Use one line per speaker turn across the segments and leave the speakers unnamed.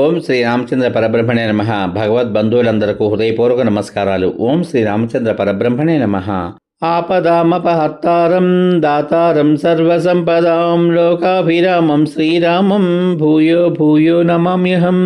ఓం శ్రీ రామచంద్ర పరబ్రహ్మణే నమః. భగవద్బంధువులందరకు హృదయపూర్వక నమస్కారాలు. ఓం శ్రీ రామచంద్ర పరబ్రహ్మణే నమః. ఆపదామపహర్తారం దాతారం సర్వసంపదాం లోకాభిరామం శ్రీరామం భూయో భూయో నమామ్యహం.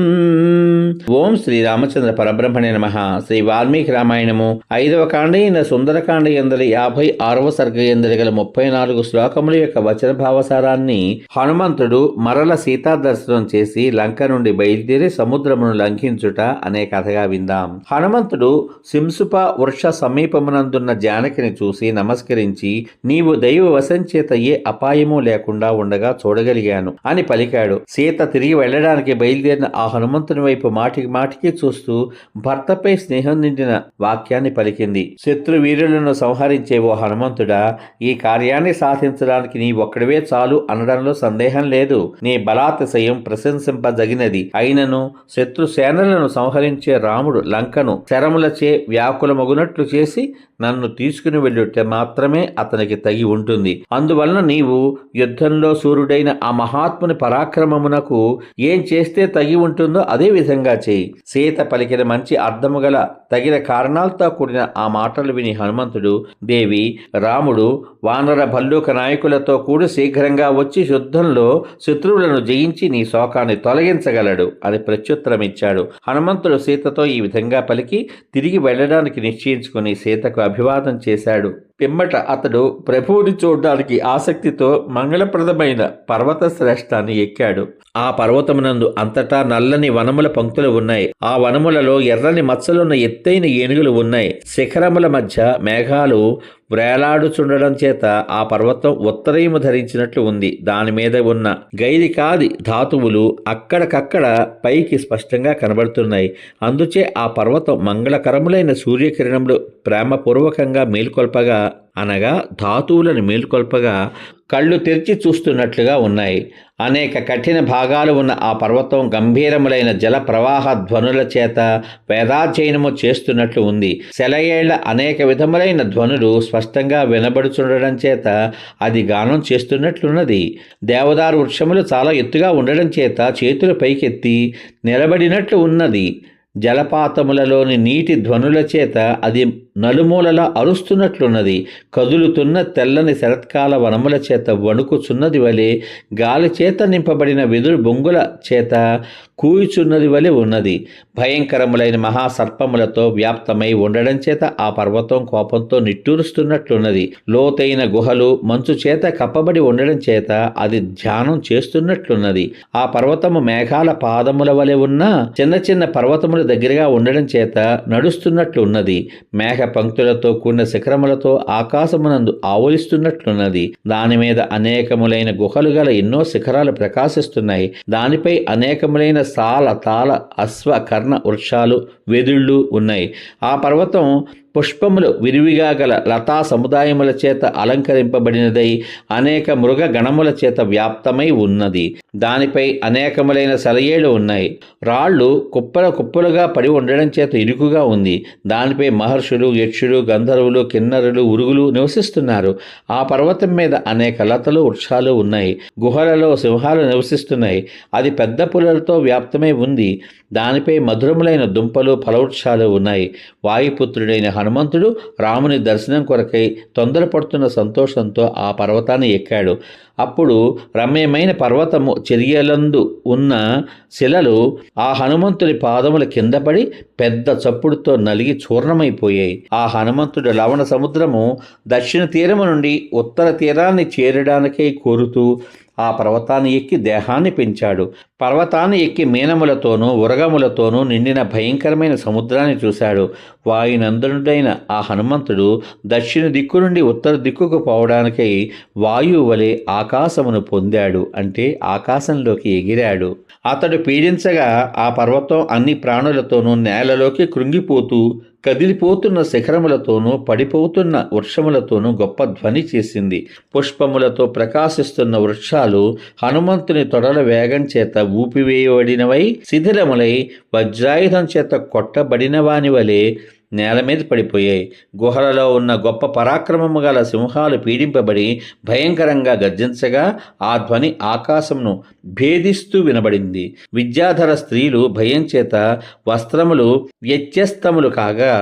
ఓం శ్రీ రామచంద్ర పరబ్రహ్మణే నమః. శ్రీ వాల్మీకి రామాయణము 5వ కాండ అయిన సుందరకాండ యందలి 56వ సర్గ యందలి గల 34 శ్లోకముల యొక్క వచన భావసారాన్ని హనుమంతుడు మరల సీతా దర్శనం చేసి లంక నుండి బయలుదేరి సముద్రమును లంఘించుట అనే కథగా విందాం. హనుమంతుడు సింసుప వృక్ష సమీపమునందున్న జానకిని చూసి నమస్కరించి, నీవు దైవ వశం చేత ఏ అపాయము లేకుండా ఉండగా చూడగలిగాను అని పలికాడు. సీత తిరిగి వెళ్లడానికి బయలుదేరిన ఆ హనుమంతుని వైపు మాటికి మాటికి చూస్తూ భర్తపై స్నేహం నిండిన వాక్యాన్ని పలికింది. శత్రు వీరులను సంహరించే ఓ హనుమంతుడా, ఈ కార్యాన్ని సాధించడానికి నీ ఒక్కడివే చాలు అనడంలో సందేహం లేదు. నీ బలాతిశయం ప్రశంసింపదగినది. అయినను శత్రు సేనలను సంహరించే రాముడు లంకను శరములచే వ్యాకులమగునట్లు చేసి నన్ను తీసుకుని వెళ్ళుట మాత్రమే అతనికి తగి ఉంటుంది. అందువలన నీవు యుద్ధంలో సూర్యుడైన ఆ మహాత్ముని పరాక్రమమునకు ఏం చేస్తే తగి ఉంటుందో అదే విధంగా చేయి. సీత పలికిన మంచి అర్థము గల తగిన కారణాలతో కూడిన ఆ మాటలు విని హనుమంతుడు, దేవి, రాముడు వానర భల్లూక నాయకులతో కూడి శీఘ్రంగా వచ్చి యుద్ధంలో శత్రువులను జయించి నీ శోకాన్ని తొలగించగలడు అని ప్రత్యుత్తరమిచ్చాడు. హనుమంతుడు సీతతో ఈ విధంగా పలికి తిరిగి వెళ్ళడానికి నిశ్చయించుకుని సీతకు అభివాదం చేశాడు. పిమ్మట అతడు ప్రభువుని చూడడానికి ఆసక్తితో మంగళప్రదమైన పర్వత శ్రేష్ఠాన్ని ఎక్కాడు. ఆ పర్వతమునందు అంతటా నల్లని వనముల పంక్తులు ఉన్నాయి. ఆ వనములలో ఎర్రని మచ్చలున్న ఎత్తైన ఏనుగులు ఉన్నాయి. శిఖరముల మధ్య మేఘాలు వ్రేలాడుచుండడం చేత ఆ పర్వతం ఉత్తరీయము ధరించినట్లు ఉంది. దాని మీద ఉన్న గైరికాది ధాతువులు అక్కడకక్కడ పైకి స్పష్టంగా కనబడుతున్నాయి. అందుచే ఆ పర్వతం మంగళకరములైన సూర్యకిరణములు ప్రేమపూర్వకంగా మేల్కొల్పగా, అనగా ధాతువులను మేల్కొల్పగా కళ్ళు తెరిచి చూస్తున్నట్లుగా ఉన్నాయి. అనేక కఠిన భాగాలు ఉన్న ఆ పర్వతం గంభీరములైన జల ప్రవాహ ధ్వనుల చేత వేదాధ్యయనము చేస్తున్నట్లు ఉంది. సెలయేళ్ల అనేక విధములైన ధ్వనులు స్పష్టంగా వినబడుచుండడం చేత అది గానం చేస్తున్నట్లున్నది. దేవదారు వృక్షములు చాలా ఎత్తుగా ఉండడం చేత చేతులు పైకెత్తి నిలబడినట్లు ఉన్నది. జలపాతములలోని నీటి ధ్వనుల చేత అది నలుమూలలా అరుస్తున్నట్లున్నది. కదులుతున్న తెల్లని శరత్కాల వనముల చేత వణుకుచున్నది వలె, గాలి చేత నింపబడిన వెదురు బొంగుల చేత కూయుచున్నది వలె ఉన్నది. భయంకరములైన మహాసర్పములతో వ్యాప్తమై ఉండడం చేత ఆ పర్వతం కోపంతో నిట్టూరుస్తున్నట్లున్నది. లోతైన గుహలు మంచు చేత కప్పబడి ఉండడం చేత అది ధ్యానం చేస్తున్నట్లున్నది. ఆ పర్వతము మేఘాల పాదముల వలె ఉన్న చిన్న చిన్న పర్వతముల దగ్గరగా ఉండడం చేత నడుస్తున్నట్లున్నది. మేఘ పంక్తులతో కూడిన శిఖరములతో ఆకాశమునందు ఆవలిస్తున్నట్లున్నది. దాని మీద అనేకములైన గుహలు గల ఎన్నో శిఖరాలు ప్రకాశిస్తున్నాయి. దానిపై అనేకములైన సాల, తాళ, అశ్వ, కర్ణ వృక్షాలు, వెదుళ్ళు ఉన్నాయి. ఆ పర్వతం పుష్పములు విరివిగా గల లతా సముదాయముల చేత అలంకరింపబడినదై అనేక మృగ గణముల చేత వ్యాప్తమై ఉన్నది. దానిపై అనేకములైన సెలయేళ్లు ఉన్నాయి. రాళ్లు కుప్పల కుప్పలుగా పడి ఉండడం చేత ఇరుకుగా ఉంది. దానిపై మహర్షులు, యక్షులు, గంధర్వులు, కిన్నరులు, ఉరుగులు నివసిస్తున్నారు. ఆ పర్వతం మీద అనేక లతలు, వృక్షాలు ఉన్నాయి. గుహలలో సింహాలు నివసిస్తున్నాయి. అది పెద్ద పులలతో వ్యాప్తమై ఉంది. దానిపై మధురములైన దుంపలు, ఫలవృక్షాలు ఉన్నాయి. వాయుపుత్రుడైన హనుమంతుడు రాముని దర్శనం కొరకై తొందరపడుతున్న సంతోషంతో ఆ పర్వతాన్ని ఎక్కాడు. అప్పుడు రమ్యమైన పర్వతము చర్యలందు ఉన్న శిలలు ఆ హనుమంతుని పాదముల కింద పడి పెద్ద చప్పుడుతో నలిగి చూర్ణమైపోయాయి. ఆ హనుమంతుడు లవణ సముద్రము దక్షిణ తీరము నుండి ఉత్తర తీరాన్ని చేరడానికై కోరుతూ ఆ పర్వతాన్ని ఎక్కి దేహాన్ని పెంచాడు. పర్వతాన్ని ఎక్కి మీనములతోనూ ఉరగములతోనూ నిండిన భయంకరమైన సముద్రాన్ని చూశాడు. వాయునందనుడైన ఆ హనుమంతుడు దక్షిణ దిక్కు నుండి ఉత్తర దిక్కుకు పోవడానికై వాయువు వలె ఆకాశమును పొందాడు, అంటే ఆకాశంలోకి ఎగిరాడు. అతడు పీడించగా ఆ పర్వతం అన్ని ప్రాణులతోనూ నేలలోకి కృంగిపోతూ కదిలిపోతున్న శిఖరములతోనూ పడిపోతున్న వృక్షములతోనూ గొప్ప ధ్వని చేసింది. పుష్పములతో ప్రకాశిస్తున్న వృక్షాలు హనుమంతుని తొడల వేగం చేత ఊపివేయబడినవై శిథిలములై వజ్రాయుధం చేత కొట్టబడిన వాని వలె నేల మీద పడిపోయాయి. గుహలలో ఉన్న గొప్ప పరాక్రమము గల సింహాలు పీడింపబడి భయంకరంగా గర్జించగా ఆ ధ్వని ఆకాశమును భేదిస్తూ వినబడింది. విద్యాధర స్త్రీలు భయం చేత వస్త్రములు వ్యత్యస్తములు కాగా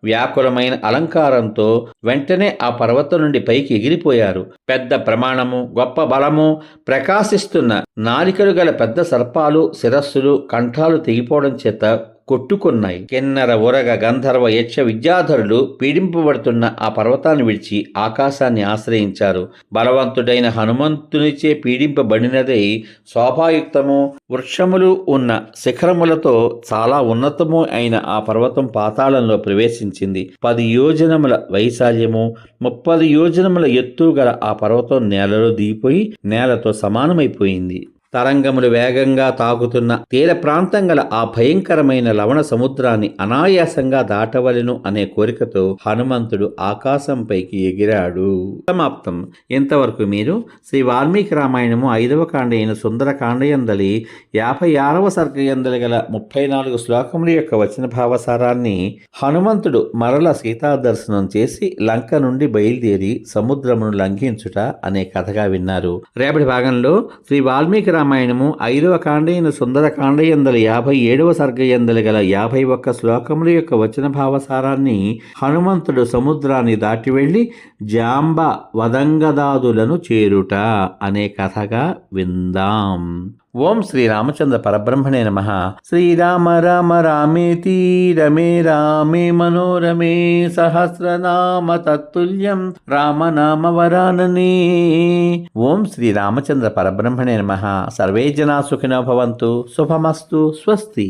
వ్యాకులమైన అలంకారంతో వెంటనే ఆ పర్వతం నుండి పైకి ఎగిరిపోయారు. పెద్ద ప్రమాణము, గొప్ప బలము, ప్రకాశిస్తున్న నాలికలు గల పెద్ద సర్పాలు శిరస్సులు కంఠాలు తెగిపోవడం చేత కొట్టుకున్నాయి. కిన్నర ఉరగ గంధర్వ యక్ష విద్యాధరులు పీడింపబడుతున్న ఆ పర్వతాన్ని విడిచి ఆకాశాన్ని ఆశ్రయించారు. బలవంతుడైన హనుమంతునిచే పీడింపబడినదై శోభాయుక్తము వృక్షములు ఉన్న శిఖరములతో చాలా ఉన్నతము అయిన ఆ పర్వతం పాతాళంలో ప్రవేశించింది. 10 యోజనముల వైశాల్యము 30 యోజనముల ఎత్తు గల ఆ పర్వతం నేలలో దిగిపోయి నేలతో సమానమైపోయింది. తరంగములు వేగంగా తాకుతున్న తీర ప్రాంతం గల ఆ భయంకరమైన లవణ సముద్రాన్ని అనాయాసంగా దాటవలెను అనే కోరికతో హనుమంతుడు ఆకాశంపైకి ఎగిరాడు. సమాప్తం. ఇంతవరకు మీరు శ్రీ వాల్మీకి రామాయణము 5వ కాండ అయిన సుందరకాండ యందలి 56వ సర్గ యందలి గల 34 శ్లోకముల యొక్క వచన భావసారాన్ని హనుమంతుడు మరల సీతా దర్శనం చేసి లంక నుండి బయలుదేరి సముద్రమును లంఘించుట అనే కథగా విన్నారు. రేపటి భాగంలో శ్రీ వాల్మీకి రామాయణము 5వ కాండ అయిన సుందరకాండ యందలి 57వ సర్గ యందలి గల 51 శ్లోకముల యొక్క వచన భావసారాన్ని హనుమంతుడు సముద్రాన్ని దాటి వెళ్లి జాంబ వదంగదాదులను చేరుట అనే కథగా విందాం. ఓం శ్రీ రామచంద్ర పరబ్రహ్మణే నమః. శ్రీరామ రామ రామేతి రమే రామే మనోరమే సహస్రనామ తత్తుల్యం రామనామ వరాననే. ఓం శ్రీ రామచంద్ర పరబ్రహ్మణే నమః. సర్వే జనా సుఖినో భవంతు. శుభమస్తు. స్వస్తి.